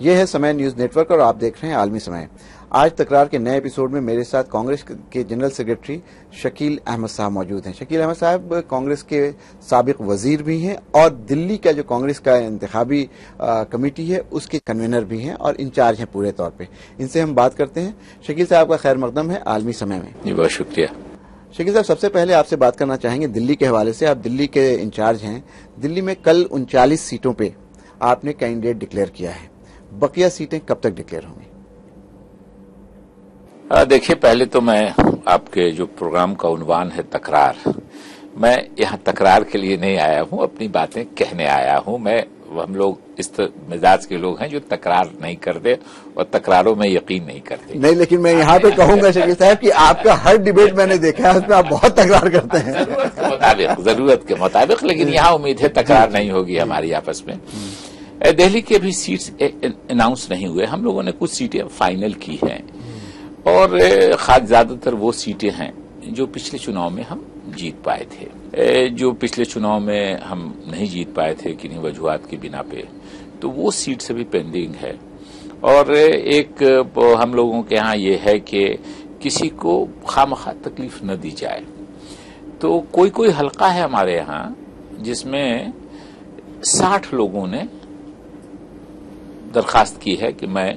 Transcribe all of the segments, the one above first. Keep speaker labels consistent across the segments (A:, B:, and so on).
A: ये है समय न्यूज नेटवर्क और आप देख रहे हैं आलमी समय। आज तकरार के नए एपिसोड में मेरे साथ कांग्रेस के जनरल सेक्रेटरी शकील अहमद साहब मौजूद हैं। शकील अहमद साहब कांग्रेस के साबिक वजीर भी हैं और दिल्ली का जो कांग्रेस का इंतखाबी कमेटी है उसके कन्वीनर भी हैं और इंचार्ज हैं पूरे तौर पे। इनसे हम बात करते हैं। शकील साहब का खैर मकदम है आलमी समय में।
B: जी बहुत शुक्रिया।
A: शकील साहब, सबसे पहले आपसे बात करना चाहेंगे दिल्ली के हवाले से। आप दिल्ली के इंचार्ज हैं। दिल्ली में कल 39 सीटों पे आपने कैंडिडेट डिक्लेयर किया है, बकिया सीटें कब तक डिक्लेयर होंगी?
B: देखिए, पहले तो मैं आपके जो प्रोग्राम का उन्वान है तकरार, मैं यहाँ तकरार के लिए नहीं आया हूँ, अपनी बातें कहने आया हूँ। हम लोग इस मिजाज के लोग हैं जो तकरार नहीं करते और तकरारों में यकीन नहीं करते।
A: नहीं, लेकिन मैं यहाँ पे कहूंगा शकील साहब कि आपका हर डिबेट मैंने देखा है उसमें आप बहुत तकरार करते हैं।
B: जरूरत के मुताबिक, लेकिन यहाँ उम्मीद है तकरार नहीं होगी हमारी आपस में। दिल्ली के भी सीट्स अनाउंस नहीं हुए, हम लोगों ने कुछ सीटें फाइनल की हैं और खास ज्यादातर वो सीटें हैं जो पिछले चुनाव में हम जीत पाए थे। जो पिछले चुनाव में हम नहीं जीत पाए थे किन्हीं वजूहात की बिना पे, तो वो सीट से भी पेंडिंग है। और एक हम लोगों के यहाँ ये है कि किसी को खामखा तकलीफ न दी जाए। तो कोई कोई हलका है हमारे यहाँ जिसमें 60 लोगों ने दरखास्त की है कि मैं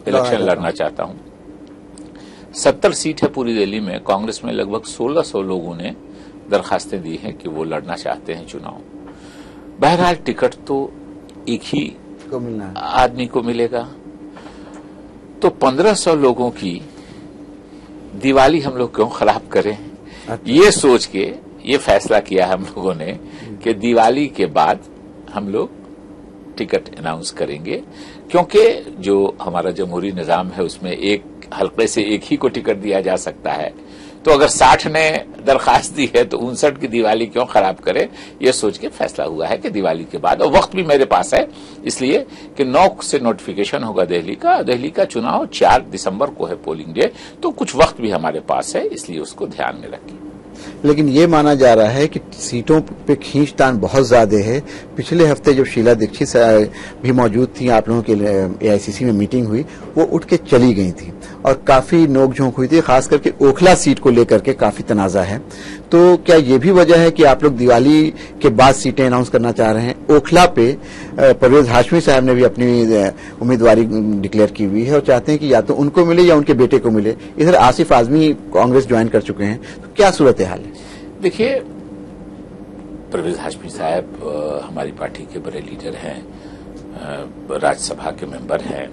B: इलेक्शन लड़ना चाहता हूं। 70 सीट है पूरी दिल्ली में। कांग्रेस में लगभग 1600 लोगों ने दरखास्तें दी हैं कि वो लड़ना चाहते हैं चुनाव। बहरहाल टिकट तो एक ही आदमी को मिलेगा, तो 1500 लोगों की दिवाली हम लोग क्यों खराब करें? ये सोच के ये फैसला किया हम लोगों ने कि दिवाली के बाद हम लोग टिकट अनाउंस करेंगे, क्योंकि जो हमारा जमहूरी निजाम है उसमें एक हल्के से एक ही को टिकट दिया जा सकता है। तो अगर 60 ने दरखास्त दी है तो 59 की दिवाली क्यों खराब करे, ये सोच के फैसला हुआ है कि दिवाली के बाद। और वक्त भी मेरे पास है, इसलिए कि 9 से नोटिफिकेशन होगा दिल्ली का चुनाव 4 दिसंबर को है पोलिंग डे, तो कुछ वक्त भी हमारे पास है, इसलिए उसको ध्यान में रखें।
A: लेकिन ये माना जा रहा है कि सीटों पे खींचतान बहुत ज्यादा है। पिछले हफ्ते जब शीला दीक्षित भी मौजूद थी, आप लोगों के एआईसीसी में मीटिंग हुई, वो उठ के चली गई थी और काफी नोकझोंक हुई थी, खास करके ओखला सीट को लेकर के काफी तनाजा है। तो क्या ये भी वजह है कि आप लोग दिवाली के बाद सीटें अनाउंस करना चाह रहे हैं? ओखला पे परवेज हाशमी साहब ने भी अपनी उम्मीदवारी डिक्लेयर की हुई है और चाहते हैं कि या तो उनको मिले या उनके बेटे को मिले। इधर आसिफ आजमी कांग्रेस ज्वाइन कर चुके हैं, तो क्या सूरत हाल है?
B: देखिए, परवेज हाशमी साहब हमारी पार्टी के बड़े लीडर हैं, राज्यसभा के मेंबर हैं।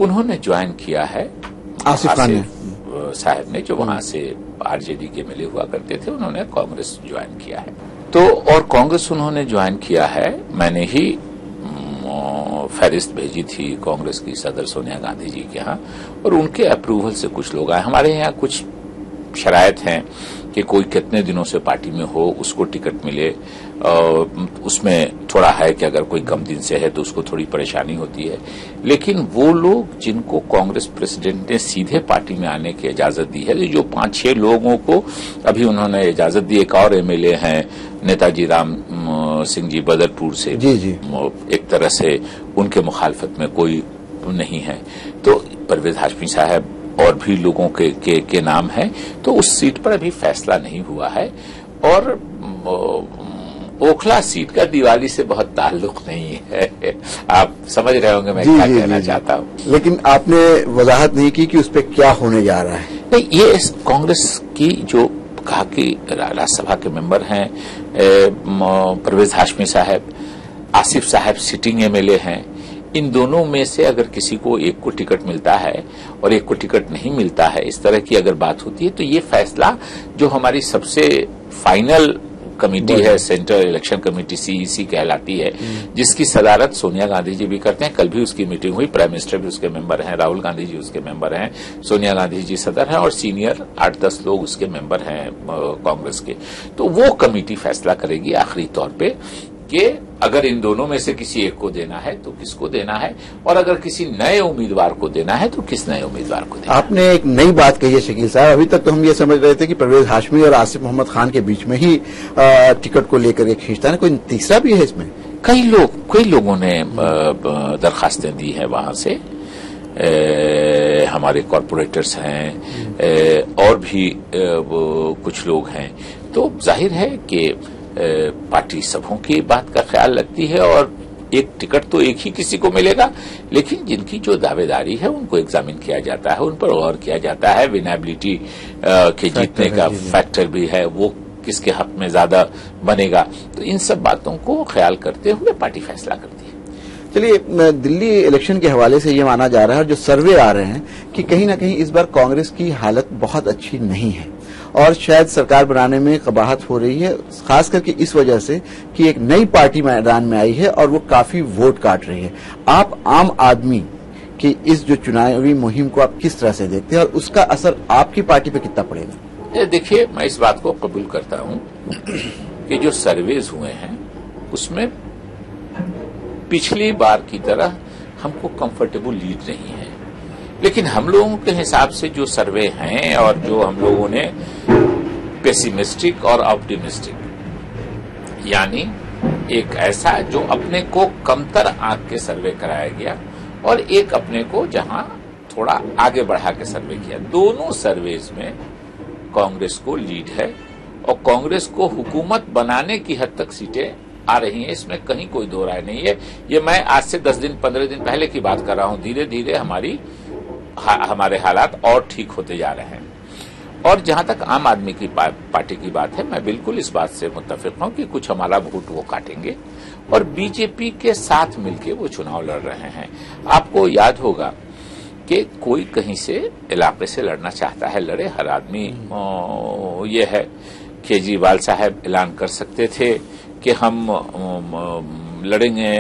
B: उन्होंने ज्वाइन किया है,
A: आसिफ खान
B: साहब ने, जो वहां से आरजेडी के मिले हुआ करते थे, उन्होंने कांग्रेस ज्वाइन किया है। तो और कांग्रेस उन्होंने ज्वाइन किया है, मैंने ही फहरिस्त भेजी थी कांग्रेस की सदर सोनिया गांधी जी के यहाँ, और उनके अप्रूवल से कुछ लोग आए। हमारे यहाँ कुछ शरायत हैं कि कोई कितने दिनों से पार्टी में हो उसको टिकट मिले। उसमें थोड़ा है कि अगर कोई कम दिन से है तो उसको थोड़ी परेशानी होती है। लेकिन वो लोग जिनको कांग्रेस प्रेसिडेंट ने सीधे पार्टी में आने की इजाजत दी है, जो 5-6 लोगों को अभी उन्होंने इजाजत दी। एक और एमएलए हैं नेताजी राम सिंह जी बदरपुर से, जी। एक तरह से उनके मुखालफत में कोई नहीं है। तो परवेज हाशमी साहब और भी लोगों के नाम है, तो उस सीट पर अभी फैसला नहीं हुआ है। और ओखला सीट का दिवाली से बहुत ताल्लुक नहीं है। आप समझ रहे होंगे मैं क्या कहना चाहता हूँ।
A: लेकिन आपने वजाहत नहीं की कि उस पर क्या होने जा रहा है।
B: नहीं, ये कांग्रेस की जो कहा कि राज्यसभा के मेंबर हैं परवेज हाशमी साहब, आसिफ साहब सिटिंग एमएलए हैं, इन दोनों में से अगर किसी को एक को टिकट मिलता है और एक को टिकट नहीं मिलता है, इस तरह की अगर बात होती है, तो ये फैसला जो हमारी सबसे फाइनल कमेटी है, सेंट्रल इलेक्शन कमेटी सीईसी कहलाती है, जिसकी सदारत सोनिया गांधी जी भी करते हैं। कल भी उसकी मीटिंग हुई, प्राइम मिनिस्टर भी उसके मेंबर हैं, राहुल गांधी जी उसके मेंबर हैं, सोनिया गांधी जी सदर हैं और सीनियर 8-10 लोग उसके मेंबर हैं कांग्रेस के। तो वो कमेटी फैसला करेगी आखिरी तौर पे कि अगर इन दोनों में से किसी एक को देना है तो किसको देना है, और अगर किसी नए उम्मीदवार को देना है तो किस नए उम्मीदवार को देना है।
A: आपने एक नई बात कही है शकील साहब। अभी तक तो हम ये समझ रहे थे कि परवेज हाशमी और आसिफ मोहम्मद खान के बीच में ही टिकट को लेकर एक खींचतान है, कोई तीसरा भी है इसमें?
B: कई लोगों ने दरखास्तें दी हैं वहां से। हमारे कॉरपोरेटर्स हैं और भी कुछ लोग हैं। तो जाहिर है कि पार्टी सबों की बात का ख्याल रखती है और एक टिकट तो एक ही किसी को मिलेगा, लेकिन जिनकी जो दावेदारी है उनको एग्जामिन किया जाता है, उन पर गौर किया जाता है। विनेबिलिटी के जीतने का फैक्टर भी है, वो किसके हक में ज्यादा बनेगा। तो इन सब बातों को ख्याल करते हुए पार्टी फैसला करती है।
A: चलिए, दिल्ली इलेक्शन के हवाले से ये माना जा रहा है, जो सर्वे आ रहे हैं कि कहीं ना कहीं इस बार कांग्रेस की हालत बहुत अच्छी नहीं है और शायद सरकार बनाने में कबाहत हो रही है, खास करके इस वजह से कि एक नई पार्टी मैदान में आई है और वो काफी वोट काट रही है। आप आम आदमी की इस जो चुनावी मुहिम को आप किस तरह से देखते हैं और उसका असर आपकी पार्टी पे कितना पड़ेगा?
B: देखिए, मैं इस बात को कबूल करता हूं कि जो सर्वेज हुए हैं उसमें पिछली बार की तरह हमको कंफर्टेबल लीड नहीं है, लेकिन हम लोगों के हिसाब से जो सर्वे हैं और जो हम लोगों ने पेसिमिस्टिक और ऑप्टिमिस्टिक, यानी एक ऐसा जो अपने को कमतर आंक के सर्वे कराया गया और एक अपने को जहां थोड़ा आगे बढ़ा के सर्वे किया, दोनों सर्वेज में कांग्रेस को लीड है और कांग्रेस को हुकूमत बनाने की हद तक सीटें आ रही हैं, इसमें कहीं कोई दो राय नहीं है। ये मैं आज से 10 दिन 15 दिन पहले की बात कर रहा हूं। धीरे धीरे हमारे हालात और ठीक होते जा रहे हैं। और जहां तक आम आदमी की पार्टी की बात है, मैं बिल्कुल इस बात से मुत्तफिक हूं कि कुछ हमारा वोट वो काटेंगे और बीजेपी के साथ मिलकर वो चुनाव लड़ रहे हैं। आपको याद होगा कि कोई कहीं से इलाके से लड़ना चाहता है, लड़े, हर आदमी ये है। केजरीवाल साहब ऐलान कर सकते थे कि हम लड़ेंगे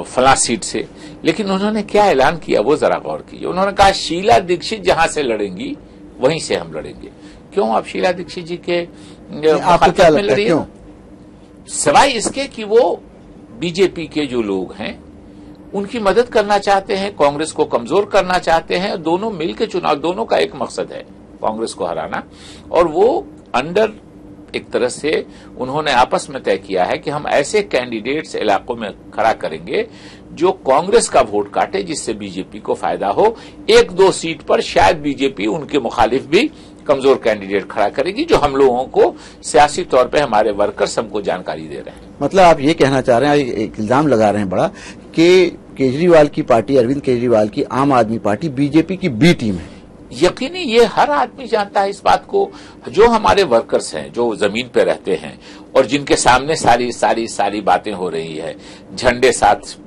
B: फला सीट से, लेकिन उन्होंने क्या ऐलान किया वो जरा गौर कीजिए। उन्होंने कहा शीला दीक्षित जहां से लड़ेंगी वहीं से हम लड़ेंगे। क्यों आप शीला दीक्षित जी के मुखालफत में लड़िए? सिवाय इसके कि वो बीजेपी के जो लोग हैं उनकी मदद करना चाहते हैं, कांग्रेस को कमजोर करना चाहते हैं। दोनों मिलकर चुनाव, दोनों का एक मकसद है कांग्रेस को हराना, और वो अंडर एक तरह से उन्होंने आपस में तय किया है कि हम ऐसे कैंडिडेट्स इलाकों में खड़ा करेंगे जो कांग्रेस का वोट काटे, जिससे बीजेपी को फायदा हो। 1-2 सीट पर शायद बीजेपी उनके मुखालिफ भी कमजोर कैंडिडेट खड़ा करेगी, जो हम लोगों को सियासी तौर पे हमारे वर्कर्स हमको जानकारी दे रहे हैं।
A: मतलब आप ये कहना चाह रहे हैं, एक इल्जाम लगा रहे हैं बड़ा, कि केजरीवाल की पार्टी, अरविंद केजरीवाल की आम आदमी पार्टी बीजेपी की बी टीम है।
B: यकीनी ये हर आदमी जानता है इस बात को। जो हमारे वर्कर्स हैं, जो जमीन पे रहते हैं और जिनके सामने सारी बातें हो रही है, झंडे साथ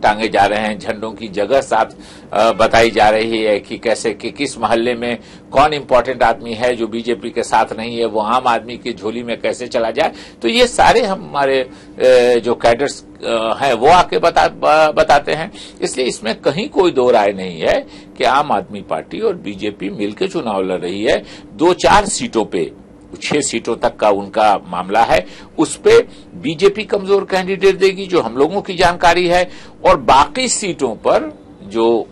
B: टांगे जा रहे हैं, झंडों की जगह साथ बताई जा रही है कि कैसे कि किस मोहल्ले में कौन इंपॉर्टेंट आदमी है जो बीजेपी के साथ नहीं है, वो आम आदमी की झोली में कैसे चला जाए। तो ये सारे हमारे जो कैडर्स हैं वो आके बताते हैं। इसलिए इसमें कहीं कोई दो राय नहीं है कि आम आदमी पार्टी और बीजेपी मिलकर चुनाव लड़ रही है। 2-4 सीटों पे, 6 सीटों तक का उनका मामला है, उस पे बीजेपी कमजोर कैंडिडेट देगी जो हम लोगों की जानकारी है, और बाकी सीटों पर जो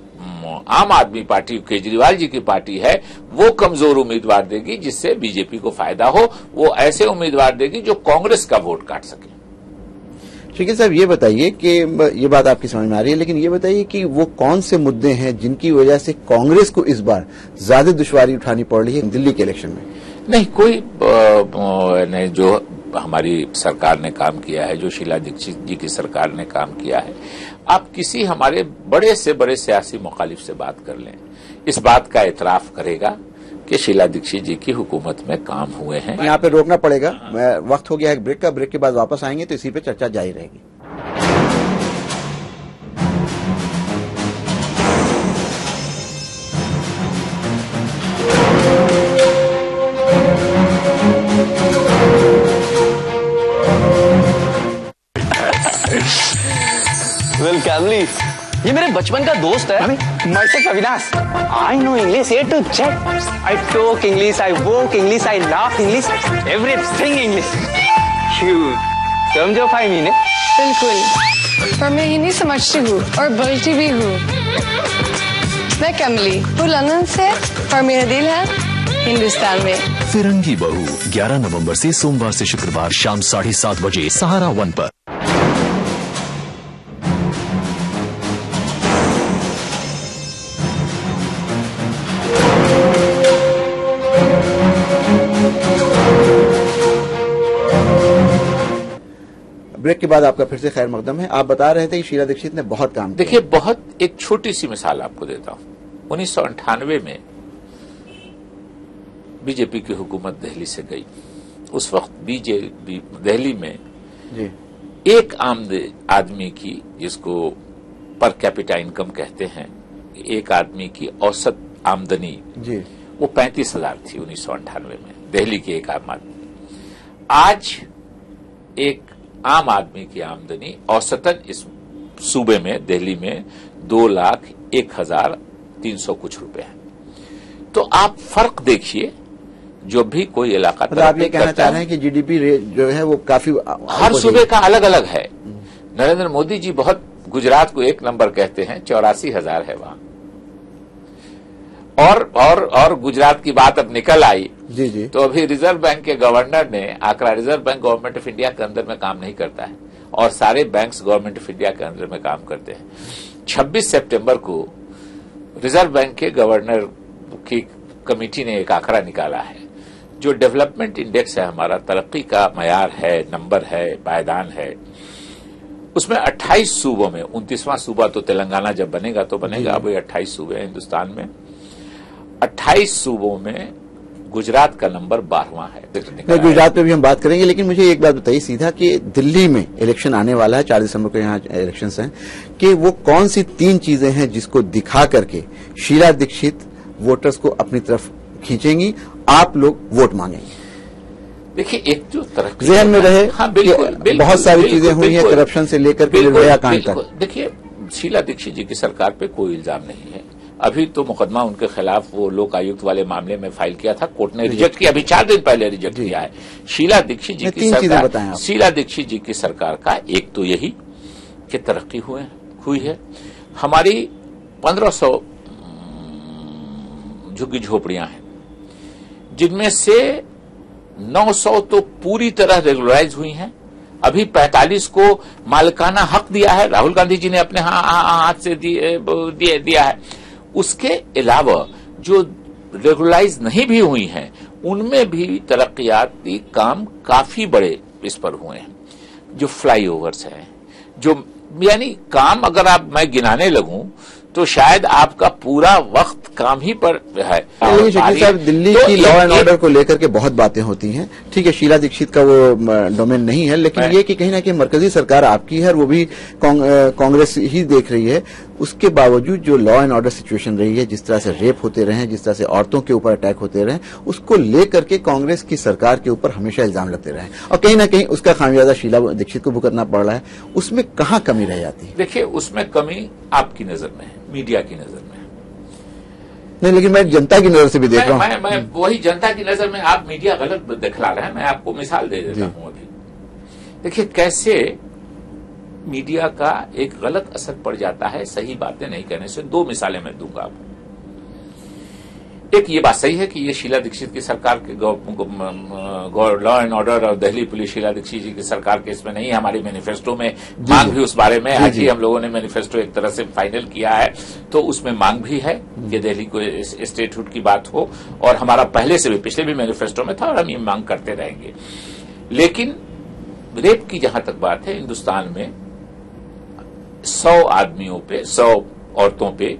B: आम आदमी पार्टी, केजरीवाल जी की पार्टी है, वो कमजोर उम्मीदवार देगी जिससे बीजेपी को फायदा हो। वो ऐसे उम्मीदवार देगी जो कांग्रेस का वोट काट सके।
A: ठीक है साहब, ये बताइए कि ये बात आपकी समझ में आ रही है, लेकिन ये बताइए कि वो कौन से मुद्दे हैं जिनकी वजह से कांग्रेस को इस बार ज्यादा दुश्वारी उठानी पड़ रही है दिल्ली के इलेक्शन में?
B: नहीं, कोई नहीं। जो हमारी सरकार ने काम किया है, जो शीला दीक्षित जी की सरकार ने काम किया है, आप किसी हमारे बड़े से बड़े सियासी मुखालिफ से बात कर लें, इस बात का एतराफ करेगा कि शीला दीक्षित जी की हुकूमत में काम हुए हैं।
A: यहाँ पे रोकना पड़ेगा, वक्त हो गया है ब्रेक का। ब्रेक के बाद वापस आएंगे तो इसी पे चर्चा जारी रहेगी।
C: वेल कैमली, ये मेरे बचपन का दोस्त है।
D: Myself Avinash. I know English A to Z. I talk English, I walk English, I laugh English, everything English. Cute. समझो फाइमी ने?
E: बिल्कुल, पर मैं हिंदी समझती हूँ और बोलती भी हूँ। मैं कमली हूँ लंदन से, पर मेरा दिल है हिंदुस्तान में।
F: फिरंगी बहू 11 नवंबर से सोमवार से शुक्रवार शाम 7:30 बजे सहारा 1 पर।
A: ब्रेक के बाद आपका फिर से खैर मकदम है। आप बता रहे थे कि शीला दीक्षित ने बहुत काम किया।
B: देखिए, बहुत एक छोटी सी मिसाल आपको देता हूं। 1998 में बीजेपी की हुकूमत दिल्ली से गई। उस वक्त बीजेपी दिल्ली में
A: जी
B: एक आम आदमी की, जिसको पर कैपिटा इनकम कहते हैं, एक आदमी की औसत आमदनी
A: जी
B: वो 35,000 थी 1998 में, दिल्ली के एक आम आदमी। आज एक आम आदमी की आमदनी औसतन इस सूबे में, दिल्ली में 2,01,300 कुछ रुपए है। तो आप फर्क देखिए, जो भी कोई इलाका,
A: मतलब आप ये कहना चाह रहे हैं कि जीडीपी रेट जो है वो काफी
B: हर सूबे का अलग अलग है। नरेंद्र मोदी जी बहुत गुजरात को एक नंबर कहते हैं, 84,000 है वहां। और गुजरात की बात अब निकल आई
A: जी जी,
B: तो अभी रिजर्व बैंक के गवर्नर ने आंकड़ा, reserve bank government of India के अंदर में काम नहीं करता है और सारे बैंक्स गवर्नमेंट ऑफ इंडिया के अंदर में काम करते हैं। 26 सितंबर को रिजर्व बैंक के गवर्नर की कमेटी ने एक आंकड़ा निकाला है, जो डेवलपमेंट इंडेक्स है, हमारा तरक्की का मयार है, नंबर है, पायदान है। उसमें 28 सूबों में, 29वां सूबा तो तेलंगाना जब बनेगा तो बनेगा, अब 28 सूबे हैं हिंदुस्तान में। 28 सूबों में गुजरात का नंबर 12वां है।
A: गुजरात पे भी हम बात करेंगे, लेकिन मुझे एक बात बताइए सीधा कि दिल्ली में इलेक्शन आने वाला है, 4 दिसंबर को यहाँ इलेक्शंस हैं, कि वो कौन सी 3 चीजें हैं जिसको दिखा करके शीला दीक्षित वोटर्स को अपनी तरफ खींचेंगी, आप लोग वोट मांगेंगे?
B: देखिए, एक जो तरह
A: जहन में रहे,
B: हाँ, बिल्कुल,
A: बहुत सारी चीजें हुई हैं, करप्शन से लेकर के निर्भया कांड तक।
B: देखिए, शीला दीक्षित जी की सरकार पे कोई इल्जाम नहीं है। अभी तो मुकदमा उनके खिलाफ वो लोक आयुक्त वाले मामले में फाइल किया था, कोर्ट ने रिजेक्ट किया, अभी 4 दिन पहले रिजेक्ट किया है। शीला दीक्षित जी की सरकार, शीला दीक्षित जी की सरकार का एक तो यही कि तरक्की हुई है। हमारी 1500 झुग्गी झोपड़ियां हैं, जिनमें से 900 तो पूरी तरह रेगुलराइज हुई हैं। अभी 45 को मालिकाना हक दिया है, राहुल गांधी जी ने अपने हाथ से दिया है। उसके अलावा जो रेगुलराइज नहीं भी हुई हैं, उनमें भी तरक्कियाती काम काफी बड़े इस पर हुए हैं। जो फ्लाईओवर्स हैं, जो यानी काम अगर मैं गिनाने लगूं तो शायद आपका पूरा वक्त काम ही पर है।
A: लेकिन शकील साहब, दिल्ली की लॉ एंड ऑर्डर को लेकर के बहुत बातें होती हैं। ठीक है, शीला दीक्षित का वो डोमेन नहीं है, लेकिन ये कि कहीं ना कहीं मरकजी सरकार आपकी है और वो भी कांग्रेस ही देख रही है। उसके बावजूद जो लॉ एंड ऑर्डर सिचुएशन रही है, जिस तरह से रेप होते रहे, जिस तरह से औरतों के ऊपर अटैक होते रहे, उसको लेकर के कांग्रेस की सरकार के ऊपर हमेशा इल्जाम लगते रहे और कहीं ना कहीं उसका खामियाजा शीला दीक्षित को भुगतना पड़ रहा है। उसमें कहां कमी रह जाती है?
B: देखिए, उसमें कमी आपकी नजर में है, मीडिया की नजर में है।
A: नहीं, लेकिन मैं जनता की नजर से भी देख रहा हूं।
B: मैं वही जनता की नजर में आप मीडिया गलत दिखला रहे हैं। मैं आपको मिसाल दे देता हूं अभी। देखिए, कैसे मीडिया का एक गलत असर पड़ जाता है सही बातें नहीं कहने से। 2 मिसालें मैं दूंगा आपको। एक ये बात सही है कि ये शीला दीक्षित की सरकार के लॉ एंड ऑर्डर और दिल्ली पुलिस शीला दीक्षित जी की सरकार के इसमें नहीं है। हमारी मैनिफेस्टो में मांग भी उस बारे में, आज ही हम लोगों ने मैनिफेस्टो एक तरह से फाइनल किया है, तो उसमें मांग भी है कि दिल्ली को स्टेटहुड की बात हो, और हमारा पहले से भी, पिछले भी मैनिफेस्टो में था और हम ये मांग करते रहेंगे। लेकिन रेप की जहां तक बात है, हिन्दुस्तान में 100 आदमियों पे, 100 औरतों पे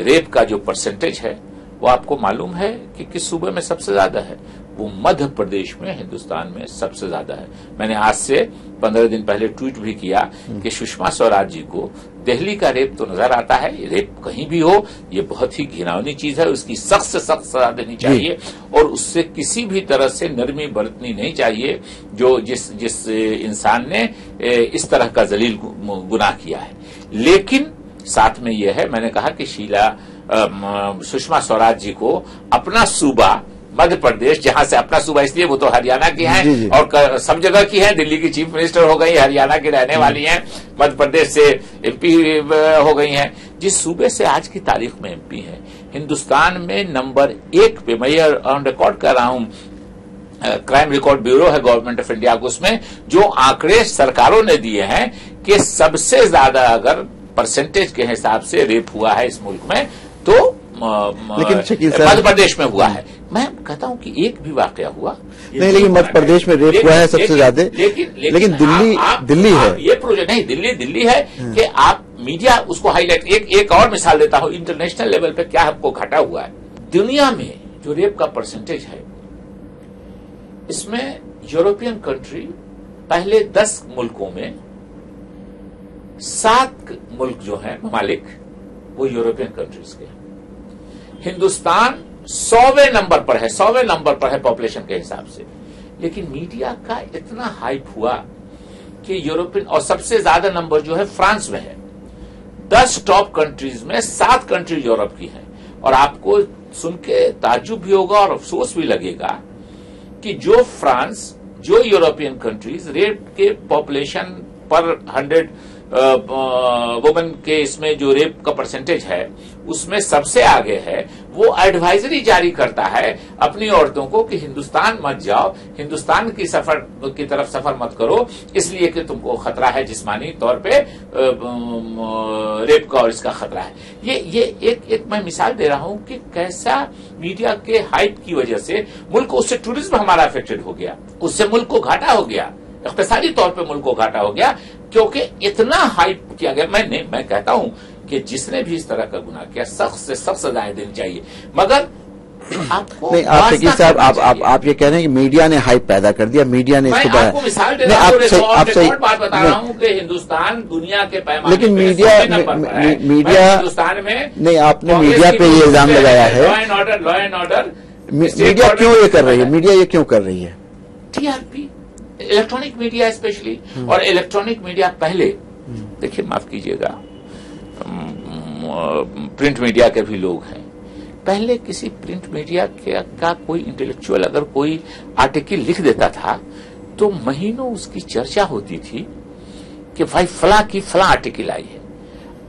B: रेप का जो परसेंटेज है, वो आपको मालूम है कि किस सूबे में सबसे ज्यादा है? वो मध्य प्रदेश में, हिंदुस्तान में सबसे ज्यादा है। मैंने आज से 15 दिन पहले ट्वीट भी किया कि सुषमा स्वराज जी को दिल्ली का रेप तो नजर आता है, रेप कहीं भी हो ये बहुत ही घिनौनी चीज है, उसकी सख्त से सख्त सजा देनी चाहिए और उससे किसी भी तरह से नरमी बरतनी नहीं चाहिए जो जिस इंसान ने इस तरह का जलील गुनाह किया है। लेकिन साथ में यह है, मैंने कहा कि सुषमा स्वराज जी को अपना सूबा मध्य प्रदेश, जहां से अपना सूबा इसलिए वो तो हरियाणा की हैं और सब जगह की हैं, दिल्ली की चीफ मिनिस्टर हो गई, हरियाणा की रहने वाली हैं, मध्य प्रदेश से एमपी हो गई हैं, जिस सूबे से आज की तारीख में एमपी हैं, हिंदुस्तान में नंबर 1 पे, मैं ये ऑन रिकॉर्ड कर रहा हूं, क्राइम रिकॉर्ड ब्यूरो है गवर्नमेंट ऑफ इंडिया को, उसमें जो आंकड़े सरकारों ने दिए हैं कि सबसे ज्यादा अगर परसेंटेज के हिसाब से रेप हुआ है इस मुल्क में, तो
A: लेकिन शकील साहब,
B: मध्य प्रदेश में हुआ है। मैं कहता हूं कि एक भी वाकया हुआ
A: नहीं, लेकिन मध्य प्रदेश में रेप हुआ है सबसे ज्यादा। लेकिन दिल्ली है
B: ये प्रोजेक्ट नहीं, दिल्ली है कि आप मीडिया उसको हाईलाइट। एक और मिसाल देता हूं, इंटरनेशनल लेवल पे क्या आपको घटा हुआ है। दुनिया में जो रेप का परसेंटेज है, इसमें यूरोपियन कंट्री पहले 10 मुल्कों में 7 मुल्क जो है ममालिक वो यूरोपियन कंट्रीज के। हिंदुस्तान 100वें नंबर पर है, 100वें नंबर पर है पॉपुलेशन के हिसाब से। लेकिन मीडिया का इतना हाइप हुआ कि यूरोपियन, और सबसे ज्यादा नंबर जो है फ्रांस में है। 10 टॉप कंट्रीज में 7 कंट्री यूरोप की हैं। और आपको सुन के ताज्जुब भी होगा और अफसोस भी लगेगा कि जो फ्रांस, जो यूरोपियन कंट्रीज रेप के पॉपुलेशन पर 100 वुमेन के इसमें जो रेप का परसेंटेज है उसमें सबसे आगे है, वो एडवाइजरी जारी करता है अपनी औरतों को कि हिंदुस्तान मत जाओ, हिंदुस्तान की तरफ सफर मत करो, इसलिए कि तुमको खतरा है, जिस्मानी तौर पे रेप का और इसका खतरा है। ये एक मैं मिसाल दे रहा हूं कि कैसा मीडिया के हाइप की वजह से मुल्क, उससे टूरिज्म हमारा अफेक्टेड हो गया, उससे मुल्क को घाटा हो गया, इख्तिसादी तौर पे मुल्क को घाटा हो गया, क्योंकि इतना हाइप किया गया। मैं कहता हूं कि जिसने भी इस तरह का गुनाह किया सख्त से सख्त सजाएं देनी चाहिए, मगर आपको
A: नहीं, आप शकील साहब, आप ये कह रहे हैं कि मीडिया ने हाइप पैदा कर दिया, मीडिया ने इसको
B: मैं आपको मिसाल दे रहा हूं, रिकॉर्ड बात बता रहा हूं कि हिंदुस्तान दुनिया के पैमाने,
A: लेकिन मीडिया
B: हिंदुस्तान में
A: नहीं, आपने मीडिया पे ये इल्जाम लगाया है,
B: लॉ एंड ऑर्डर,
A: मीडिया क्यों ये कर रही है, मीडिया ये क्यों कर रही है?
B: TRP, electronic media specially. और इलेक्ट्रॉनिक मीडिया पहले, देखिए माफ कीजिएगा, प्रिंट मीडिया के भी लोग हैं, पहले किसी प्रिंट मीडिया का कोई इंटेलेक्चुअल अगर कोई आर्टिकल लिख देता था तो महीनों उसकी चर्चा होती थी कि भाई फला की फला आर्टिकल आई है।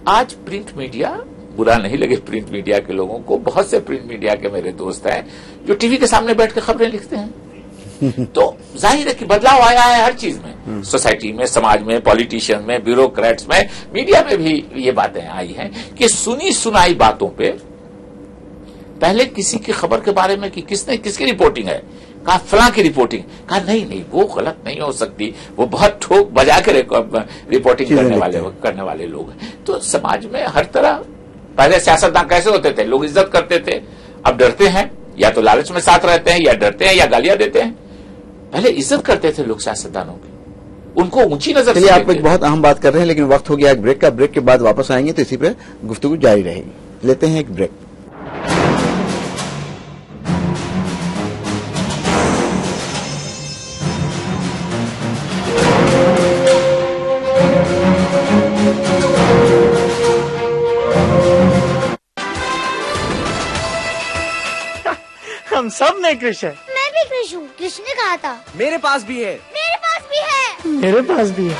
B: आज प्रिंट मीडिया, बुरा नहीं लगे प्रिंट मीडिया के लोगों को, बहुत से प्रिंट मीडिया के मेरे दोस्त हैं जो टीवी के सामने बैठ के खबरें लिखते हैं। तो जाहिर है कि बदलाव आया है हर चीज में, सोसाइटी में, समाज में, पॉलिटिशियन में, ब्यूरोक्रेट्स में, मीडिया में भी ये बातें आई हैं कि सुनी सुनाई बातों पे पहले किसी की खबर के बारे में कि किसकी रिपोर्टिंग है, कहा फलां की रिपोर्टिंग, कहा नहीं वो गलत नहीं हो सकती, वो बहुत ठोक बजा के रिपोर्टिंग करने वाले लोग हैं। तो समाज में हर तरह, पहले सियासतदान कैसे होते थे, लोग इज्जत करते थे, अब डरते हैं, या तो लालच में साथ रहते हैं, या डरते हैं, या गालियां देते हैं। पहले इज्जत करते थे लोग सियासतदानों की, उनको ऊंची नजर से।
A: चलिए, आप एक बहुत अहम बात कर रहे हैं, लेकिन वक्त हो गया एक ब्रेक का। ब्रेक के बाद वापस आएंगे तो इसी पे गुफ्तगू जारी रहेगी। लेते हैं एक ब्रेक।
F: हम सब में कृष है।
G: मैं भी कृष हूँ, कृष्ण ने कहा था।
F: मेरे पास भी है।
G: मेरे पास भी है।
F: मेरे पास भी है।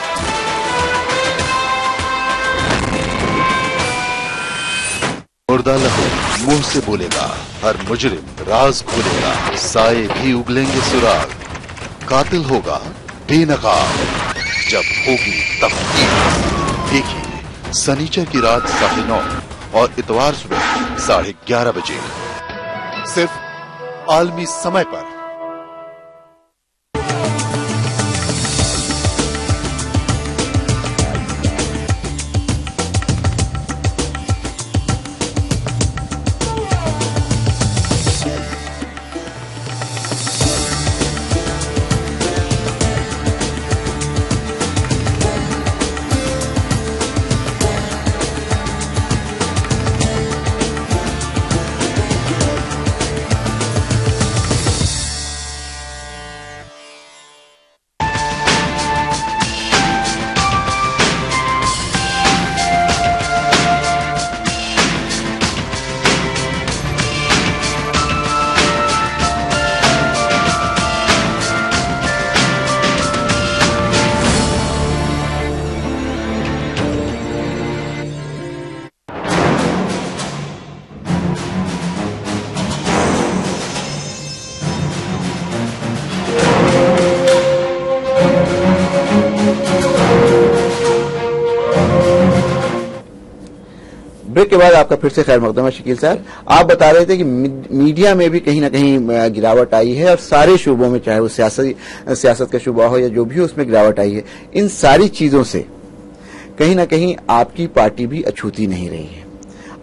H: मुर्दा लहू मुंह से बोलेगा, हर मुजरिम राज खोलेगा, साए भी उगलेंगे सुराग, कातिल होगा बेनकाब, जब होगी तफ्तीश। देखिए सनीचर की रात 9:30 और इतवार सुबह 11:30 बजे, सिर्फ आलमी समय पर।
A: के बाद आपका फिर से खैर मकदम है शकील साहब। आप बता रहे थे कि मीडिया में भी कहीं ना कहीं गिरावट आई है और सारे शोबों में, चाहे वो सियासत का शुबा हो या जो भी हो, उसमें गिरावट आई है। इन सारी चीजों से कहीं ना कहीं आपकी पार्टी भी अछूती नहीं रही है।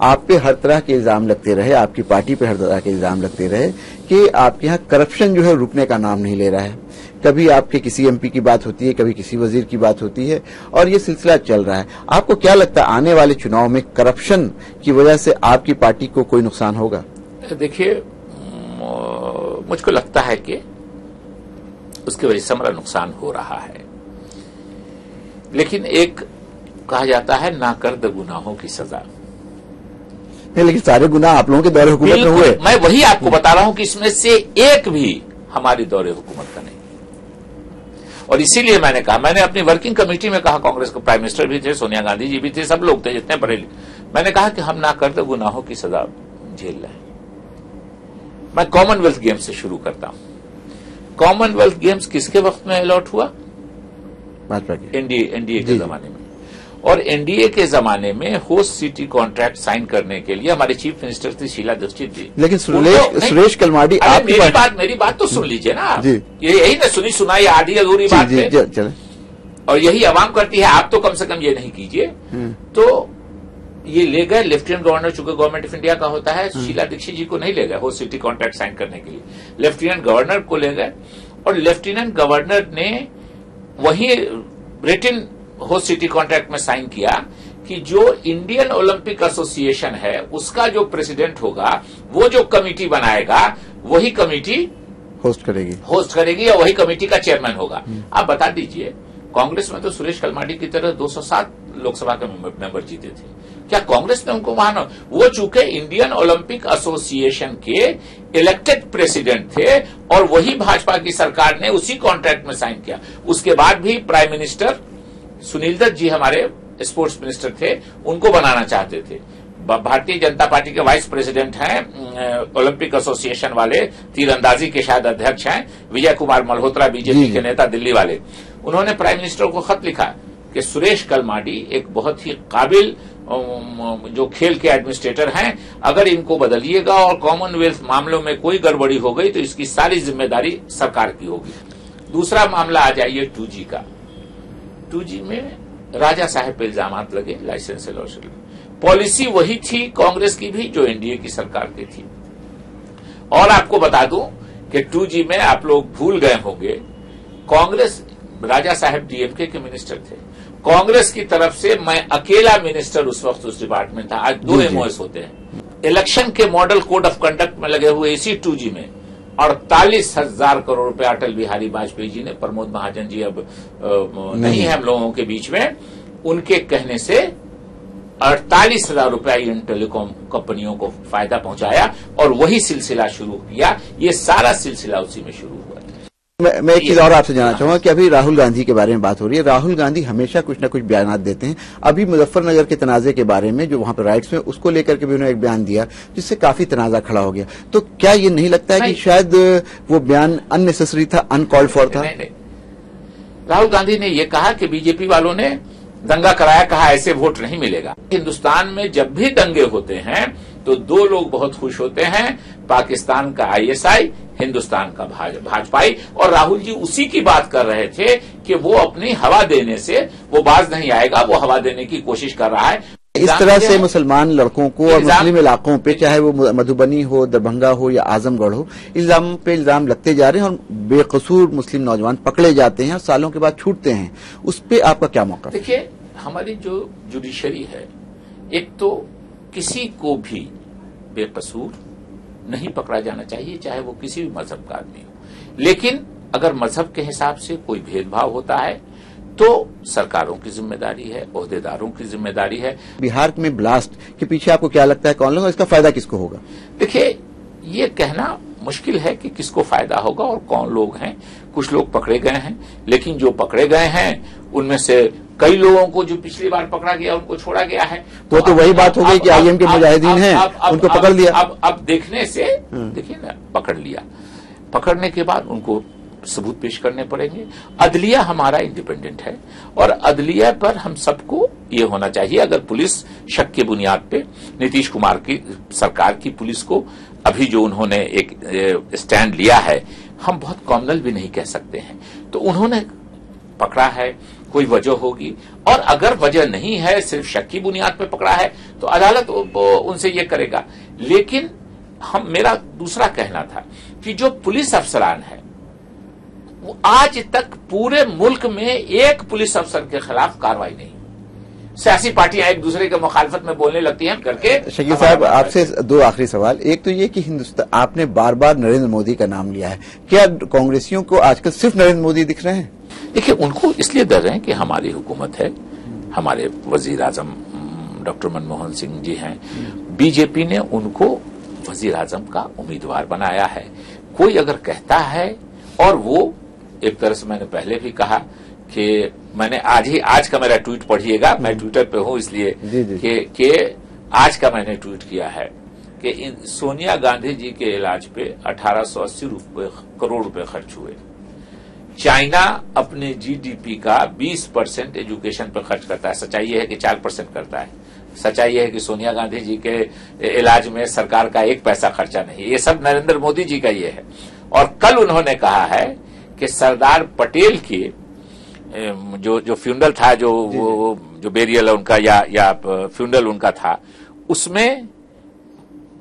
A: आप पे हर तरह के इल्जाम लगते रहे, आपकी पार्टी पे हर तरह के इल्जाम लगते रहे कि आपके यहाँ करप्शन जो है रुकने का नाम नहीं ले रहा है। कभी आपके किसी एमपी की बात होती है, कभी किसी वजीर की बात होती है और ये सिलसिला चल रहा है। आपको क्या लगता है आने वाले चुनाव में करप्शन की वजह से आपकी पार्टी को कोई नुकसान होगा?
B: देखिए, मुझको लगता है कि उसकी वजह से हमारा नुकसान हो रहा है, लेकिन एक कहा जाता है ना कर दे गुनाहों की सजा।
A: नहीं, लेकिन सारे गुनाह आप लोगों के दौरे हुकूमत में हुए।
B: मैं वही आपको बता रहा हूं कि इसमें से एक भी हमारी दौरे हुकूमत का नहीं। और इसीलिए मैंने कहा, मैंने अपनी वर्किंग कमेटी में कहा, कांग्रेस के प्राइम मिनिस्टर भी थे, सोनिया गांधी जी भी थे, सब लोग थे जितने बड़े, मैंने कहा कि हम ना कर दे गुनाहों की सजा झेल रहे हैं। मैं कॉमनवेल्थ गेम्स से शुरू करता हूं। कॉमनवेल्थ गेम्स किसके वक्त में अलॉट हुआ?
A: भाजपा के,
B: एनडीए के जमाने में। और एनडीए के जमाने में होस्ट सिटी कॉन्ट्रैक्ट साइन करने के लिए हमारे चीफ मिनिस्टर थी शीला दीक्षित जी।
A: लेकिन सुरेश कलमाडी,
B: मेरी बात तो सुन लीजिए ना आप। यही ना सुनी सुनाई आधी अधूरी बात है, और यही आवाम करती है। आप तो कम से कम ये नहीं कीजिए। तो ये ले गए लेफ्टिनेंट गवर्नर, चूंकि गवर्नमेंट ऑफ इंडिया का होता है, शीला दीक्षित जी को नहीं ले गए होस्ट सिटी कॉन्ट्रैक्ट साइन करने के लिए, लेफ्टिनेंट गवर्नर को ले गए। और लेफ्टिनेंट गवर्नर ने वही रिटन होस्ट सिटी कॉन्ट्रैक्ट में साइन किया कि जो इंडियन ओलंपिक एसोसिएशन है उसका जो प्रेसिडेंट होगा, वो जो कमेटी बनाएगा वही कमेटी
A: होस्ट करेगी
B: या वही कमेटी का चेयरमैन होगा। आप बता दीजिए, कांग्रेस में तो सुरेश कलमाडी की तरह 207 लोकसभा के मेंबर जीते थे। क्या कांग्रेस ने उनको माना? वो चूंकि इंडियन ओलंपिक एसोसिएशन के इलेक्टेड प्रेसिडेंट थे और वही भाजपा की सरकार ने उसी कॉन्ट्रैक्ट में साइन किया। उसके बाद भी प्राइम मिनिस्टर सुनील दत्त जी हमारे स्पोर्ट्स मिनिस्टर थे, उनको बनाना चाहते थे। भारतीय जनता पार्टी के वाइस प्रेसिडेंट हैं ओलंपिक एसोसिएशन वाले, तीरंदाजी के शायद अध्यक्ष हैं विजय कुमार मल्होत्रा, बीजेपी के नेता दिल्ली वाले। उन्होंने प्राइम मिनिस्टर को खत लिखा कि सुरेश कलमाडी एक बहुत ही काबिल जो खेल के एडमिनिस्ट्रेटर हैं, अगर इनको बदलिएगा और कॉमनवेल्थ मामलों में कोई गड़बड़ी हो गई तो इसकी सारी जिम्मेदारी सरकार की होगी। दूसरा मामला आ जाइए 2G का। 2G में राजा साहब पे इल्जाम लगे, लाइसेंस एलोशन। पॉलिसी वही थी कांग्रेस की भी जो एनडीए की सरकार की थी। और आपको बता दूं कि 2G में आप लोग भूल गए होंगे, कांग्रेस, राजा साहब डीएमके के मिनिस्टर थे, कांग्रेस की तरफ से मैं अकेला मिनिस्टर उस वक्त उस डिपार्टमेंट था। आज 2 MOS होते हैं। इलेक्शन के मॉडल कोड ऑफ कंडक्ट में लगे हुए इसी 2G में 48,000 करोड़ रुपए अटल बिहारी वाजपेयी जी ने, प्रमोद महाजन जी अब नहीं है हम लोगों के बीच में, उनके कहने से 48,000 रुपया इन टेलीकॉम कंपनियों को फायदा पहुंचाया और वही सिलसिला शुरू किया। ये सारा सिलसिला उसी में शुरू हुआ।
A: मैं एक चीज और आपसे जानना चाहूंगा कि अभी राहुल गांधी के बारे में बात हो रही है। राहुल गांधी हमेशा कुछ न कुछ बयान देते हैं। अभी मुजफ्फरनगर के तनाजे के बारे में, जो वहां पर राइट्स में, उसको लेकर के भी उन्होंने एक बयान दिया जिससे काफी तनाजा खड़ा हो गया। तो क्या ये नहीं लगता है कि शायद वो बयान अननेसेसरी था, अनकॉल्ड फॉर था?
B: नहीं। राहुल गांधी ने यह कहा कि बीजेपी वालों ने दंगा कराया, कहा ऐसे वोट नहीं मिलेगा। हिंदुस्तान में जब भी दंगे होते हैं तो 2 लोग बहुत खुश होते हैं, पाकिस्तान का ISI, हिंदुस्तान का भाजपाई। और राहुल जी उसी की बात कर रहे थे कि वो अपनी हवा देने से वो बाज नहीं आएगा, वो हवा देने की कोशिश कर रहा है।
A: इस तरह से मुसलमान लड़कों को और मुस्लिम इलाकों पे, चाहे वो मधुबनी हो, दरभंगा हो या आजमगढ़ हो, इल्जाम पे इल्जाम लगते जा रहे हैं और बेकसूर मुस्लिम नौजवान पकड़े जाते हैं और सालों के बाद छूटते हैं। उस पे आपका क्या मौका?
B: देखिए, हमारी जो जुडिशरी है, एक तो किसी को भी बेकसूर नहीं पकड़ा जाना चाहिए, चाहे वो किसी भी मजहब का आदमी हो। लेकिन अगर मजहब के हिसाब से कोई भेदभाव होता है तो सरकारों की जिम्मेदारी है, ओहदेदारों की जिम्मेदारी है।
A: बिहार में ब्लास्ट के पीछे आपको क्या लगता है कौन लोग, इसका फायदा किसको होगा?
B: देखिए, ये कहना मुश्किल है कि किसको फायदा होगा और कौन लोग हैं। कुछ लोग पकड़े गए हैं, लेकिन जो पकड़े गए हैं उनमें से कई लोगों को जो पिछली बार पकड़ा गया उनको छोड़ा गया है।
A: तो वही बात हो गई कि IM के मुजाहिदीन हैं, उनको पकड़ लिया।
B: अब देखने से देखिए ना, पकड़ लिया, पकड़ने के बाद उनको सबूत पेश करने पड़ेंगे। अदलिया हमारा इंडिपेंडेंट है और अदलिया पर हम सबको ये होना चाहिए। अगर पुलिस शक की बुनियाद पे नीतीश कुमार की सरकार की पुलिस को अभी जो उन्होंने एक स्टैंड लिया है, हम बहुत कॉमनल भी नहीं कह सकते हैं। तो उन्होंने पकड़ा है, कोई वजह होगी, और अगर वजह नहीं है, सिर्फ शक की बुनियाद पे पकड़ा है, तो अदालत उनसे ये करेगा। लेकिन मेरा दूसरा कहना था कि जो पुलिस अफसरान है, वो आज तक पूरे मुल्क में एक पुलिस अफसर के खिलाफ कार्रवाई नहीं। सियासी पार्टियां एक दूसरे के मुखालफत में बोलने लगती हैं करके।
A: शकील साहब, आपसे दो आखिरी सवाल। एक तो ये कि हिंदुस्तान, आपने बार बार नरेंद्र मोदी का नाम लिया है, क्या कांग्रेसियों को आजकल सिर्फ नरेंद्र मोदी दिख रहे हैं?
B: देखिए, उनको इसलिए डर रहे हैं कि हमारी हुकूमत है, हमारे वजीर आजम डॉक्टर मनमोहन सिंह जी हैं, बीजेपी ने उनको वजीर आजम का उम्मीदवार बनाया है। कोई अगर कहता है, और वो एक तरह से मैंने पहले भी कहा कि मैंने आज का मेरा ट्वीट पढ़िएगा, मैं ट्विटर पे हूं इसलिए कि आज का मैंने ट्वीट किया है कि सोनिया गांधी जी के इलाज पे 1880 करोड़ रुपए खर्च हुए। चाइना अपने जीडीपी का 20% एजुकेशन पर खर्च करता है। सच्चाई यह है कि 4% करता है। सच्चाई यह है कि सोनिया गांधी जी के इलाज में सरकार का 1 पैसा खर्चा नहीं। ये सब नरेंद्र मोदी जी का ये है। और कल उन्होंने कहा है कि सरदार पटेल की जो फ्यूनरल था, जो बेरियल उनका या फ्यूनरल उनका था, उसमें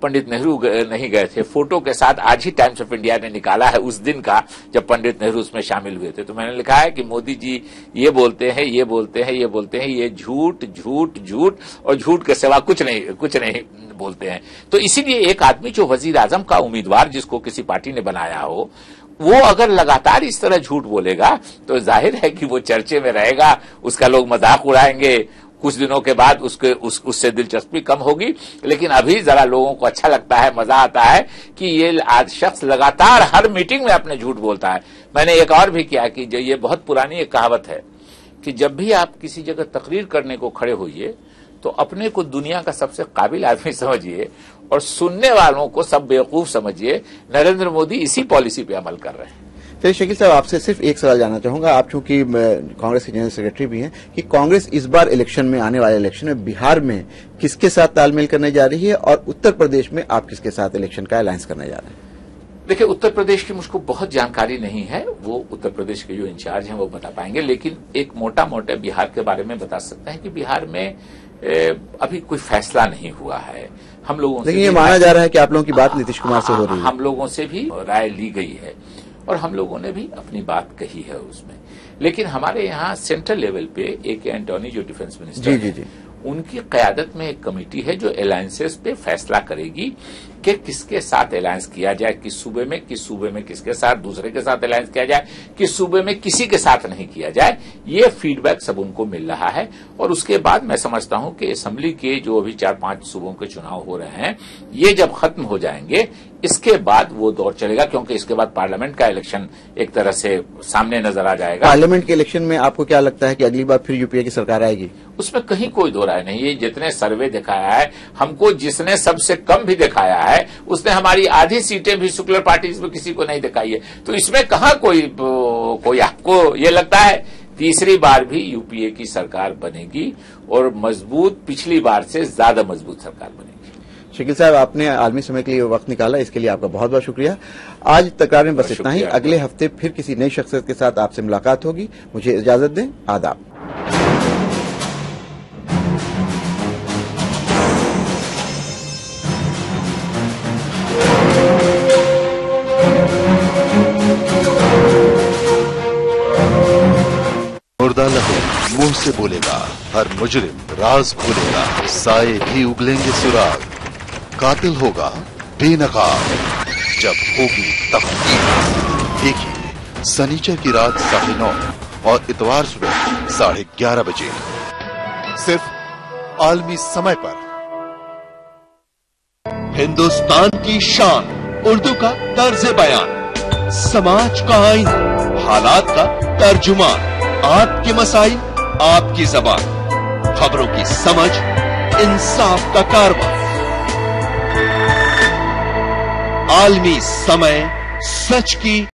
B: पंडित नेहरू नहीं गए थे। फोटो के साथ आज ही टाइम्स ऑफ इंडिया ने निकाला है उस दिन का जब पंडित नेहरू उसमें शामिल हुए थे। तो मैंने लिखा है कि मोदी जी ये बोलते हैं, ये झूठ झूठ झूठ और झूठ के सिवा कुछ नहीं बोलते हैं। तो इसीलिए एक आदमी जो वजीर आजम का उम्मीदवार जिसको किसी पार्टी ने बनाया हो, वो अगर लगातार इस तरह झूठ बोलेगा तो जाहिर है कि वो चर्चे में रहेगा, उसका लोग मजाक उड़ाएंगे। कुछ दिनों के बाद उससे दिलचस्पी कम होगी। लेकिन अभी जरा लोगों को अच्छा लगता है, मजा आता है कि ये आज शख्स लगातार हर मीटिंग में अपने झूठ बोलता है। मैंने एक और भी किया कि जो ये बहुत पुरानी एक कहावत है कि जब भी आप किसी जगह तकरीर करने को खड़े होइए तो अपने को दुनिया का सबसे काबिल आदमी समझिए और सुनने वालों को सब बेवकूफ समझिए। नरेंद्र मोदी इसी पॉलिसी पे अमल कर रहे हैं।
A: चलिए शकील साहब, आपसे सिर्फ एक सवाल जानना चाहूंगा। आप चूंकि कांग्रेस के जनरल सेक्रेटरी भी हैं, कि कांग्रेस इस बार इलेक्शन में, आने वाले इलेक्शन में बिहार में किसके साथ तालमेल करने जा रही है, और उत्तर प्रदेश में आप किसके साथ इलेक्शन का अलायंस करने जा रहे हैं?
B: देखिए, उत्तर प्रदेश की मुझको बहुत जानकारी नहीं है, वो उत्तर प्रदेश के जो इंचार्ज हैं वो बता पाएंगे। लेकिन एक मोटा बिहार के बारे में बता सकते हैं कि बिहार में अभी कोई फैसला नहीं हुआ है। हम लोगों से, लेकिन
A: ये माना जा रहा है कि आप लोगों की बात नीतीश कुमार से हो रही है।
B: हम लोगों से भी राय ली गई है और हम लोगों ने भी अपनी बात कही है उसमें। लेकिन हमारे यहाँ सेंट्रल लेवल पे एक एंटोनी जो डिफेंस मिनिस्टर जी, उनकी क़यादत में एक कमेटी है जो अलायंसेस पे फैसला करेगी कि किसके साथ अलायंस किया जाए, किस सूबे में किसके साथ, दूसरे के साथ अलायंस किया जाए, किस सूबे में किसी के साथ नहीं किया जाए। ये फीडबैक सब उनको मिल रहा है। और उसके बाद मैं समझता हूं कि असेंबली के जो अभी 4-5 सूबों के चुनाव हो रहे हैं, ये जब खत्म हो जाएंगे इसके बाद वो दौर चलेगा, क्योंकि इसके बाद पार्लियामेंट का इलेक्शन एक तरह से सामने नजर आ जाएगा।
A: पार्लियामेंट के इलेक्शन में आपको क्या लगता है कि अगली बार फिर यूपीए की सरकार आएगी?
B: उसमें कहीं कोई दो राय नहीं है। जितने सर्वे दिखाया है हमको, जिसने सबसे कम भी दिखाया है उसने हमारी आधी सीटें भी शुक्ल पार्टी में किसी को नहीं दिखाई है। तो इसमें कहां कोई आपको ये लगता है तीसरी बार भी यूपीए की सरकार बनेगी और मजबूत, पिछली बार से ज्यादा मजबूत सरकार बनेगी।
A: शकील साहब, आपने आलमी समय के लिए वक्त निकाला, इसके लिए आपका बहुत बहुत शुक्रिया। आज तकरार में बस इतना ही। अगले हफ्ते फिर किसी नई शख्सियत के साथ आपसे मुलाकात होगी। मुझे इजाजत दें। आदाब।
H: मुर्दा लहू मुंह से बोलेगा, हर मुजरिम राज खोलेगा, साए भी उगलेंगे सुराग, कातिल होगा बेनकाब जब होगी तफ्तीश। देखिए शनिचर की रात 9:30 और इतवार सुबह 11:30 बजे सिर्फ आलमी समय पर।
I: हिंदुस्तान की शान उर्दू का तर्ज बयान, समाज का आईना, हालात का तर्जुमान, आपके मसाइल आपकी जबान, खबरों की समझ, इंसाफ का कारवां। आलमी समय, सच की